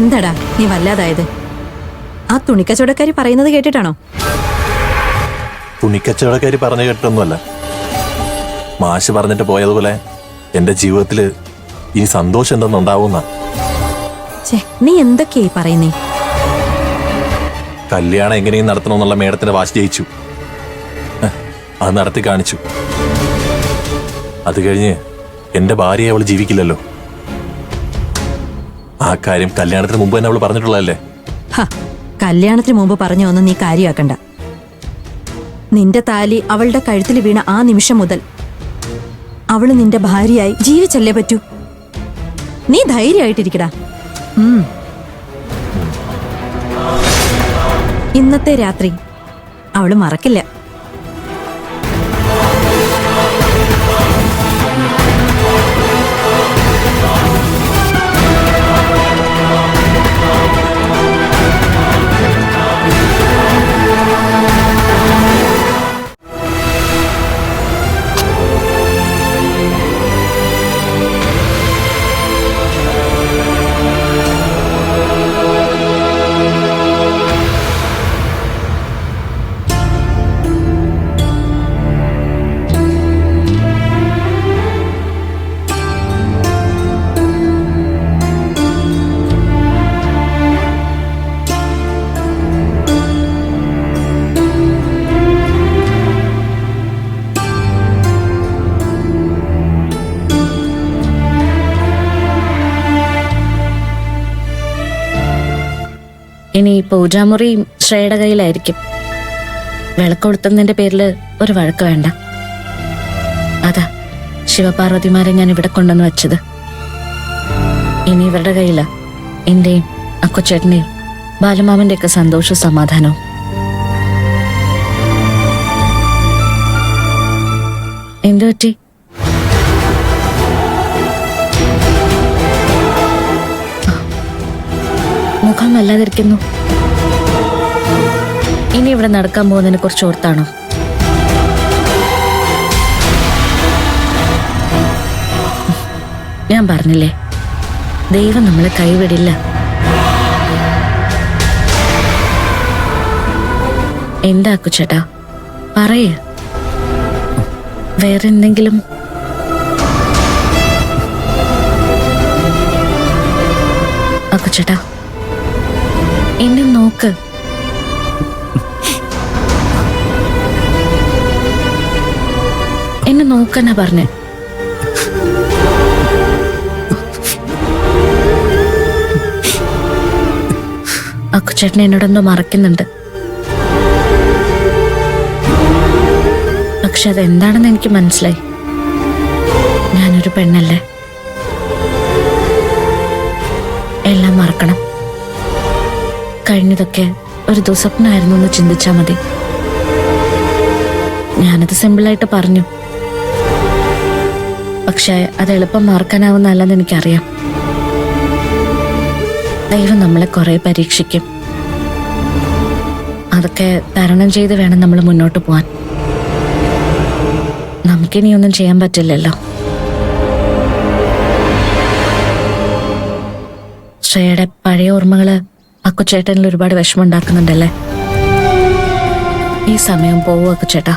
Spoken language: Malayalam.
എന്താടാ നീ വല്ലാതായത്? ആ തുണിക്കച്ചവടക്കാരി പറയുന്നത് കേട്ടിട്ടാണോ? തുണിക്കച്ചവടക്കാരി പറഞ്ഞു കേട്ടൊന്നുമല്ല. മാഷ് പറഞ്ഞിട്ട് പോയതുപോലെ എന്റെ ജീവിതത്തില് ഇനി സന്തോഷം എന്തെന്നുണ്ടാവുന്ന. നീ എന്തൊക്കെയായി പറയുന്നേ? കല്യാണം എങ്ങനെയും നടത്തണമെന്നുള്ള മേഡത്തിന്റെ വാശി ജയിച്ചു. അത് നടത്തി കാണിച്ചു. അത് കഴിഞ്ഞ് എന്റെ ഭാര്യയെ അവള് ജീവിക്കില്ലല്ലോ. ആ കാര്യം കല്യാണത്തിന് മുമ്പ് തന്നെ അവള് പറഞ്ഞിട്ടുള്ളതല്ലേ. കല്യാണത്തിന് മുമ്പ് പറഞ്ഞ ഒന്നും നീ കാര്യമാക്കണ്ട. നിന്റെ താലി അവളുടെ കഴുത്തിൽ വീണ ആ നിമിഷം മുതൽ അവള് നിന്റെ ഭാര്യയായി ജീവിച്ചല്ലേ പറ്റൂ. നീ ധൈര്യമായിട്ടിരിക്കടാ. ഇന്നത്തെ രാത്രി അവള് മറക്കില്ല. ഇനി പൂജാമുറി ശ്രേയുടെ കയ്യിലായിരിക്കും. വിളക്കൊളുത്തുന്നതിന്റെ പേരിൽ ഒരു വഴക്ക് വേണ്ട. അതാ ശിവപാർവതിമാരെ ഞാൻ ഇവിടെ കൊണ്ടുവന്ന് വെച്ചത്. ഇനി ഇവരുടെ കയ്യില എന്റെയും അക്കുച്ചേട്ടന്റെയും ബാലമാമന്റെ ഒക്കെ സന്തോഷവും സമാധാനവും. എന്തു പറ്റി? മുഖം വല്ലാതിരിക്കുന്നു. ഇനി ഇവിടെ നടക്കാൻ പോകുന്നതിനെ കുറിച്ച് ഓർത്താണോ? ഞാൻ പറഞ്ഞില്ലേ, ദൈവം നമ്മളെ കൈവിടില്ല. എന്താ അക്കുച്ചേട്ടാ പറയ്, വേറെന്തെങ്കിലും? അക്കുച്ചേട്ടാ എന്നെ നോക്ക്. എന്നെ നോക്കാനാ പറഞ്ഞേ. അക്കുച്ചേട്ടൻ എന്നോടൊന്നും മറക്കുന്നുണ്ട്. പക്ഷെ അതെന്താണെന്ന് എനിക്ക് മനസ്സിലായി. ഞാനൊരു പെണ്ണല്ലേ. എല്ലാം മറക്കണം. കഴിഞ്ഞതൊക്കെ ഒരു ദുസ്വപ്നമായിരുന്നു എന്ന് ചിന്തിച്ചാൽ മതി. ഞാനത് സിമ്പിളായിട്ട് പറഞ്ഞു. പക്ഷെ അത് എളുപ്പം മറക്കാനാവുന്നല്ലെന്ന് എനിക്കറിയാം. ദൈവം നമ്മളെ കുറെ പരീക്ഷിക്കും. അതൊക്കെ തരണം ചെയ്ത് വേണം നമ്മൾ മുന്നോട്ട് പോവാൻ. നമുക്കിനിയൊന്നും ചെയ്യാൻ പറ്റില്ലല്ലോ. ശ്രേയയുടെ പഴയ ഓർമ്മകള് അക്കുച്ചേട്ടനിൽ ഒരുപാട് വിഷമം ഉണ്ടാക്കുന്നുണ്ടല്ലേ. ഈ സമയം പോവും അക്കുച്ചേട്ടാ.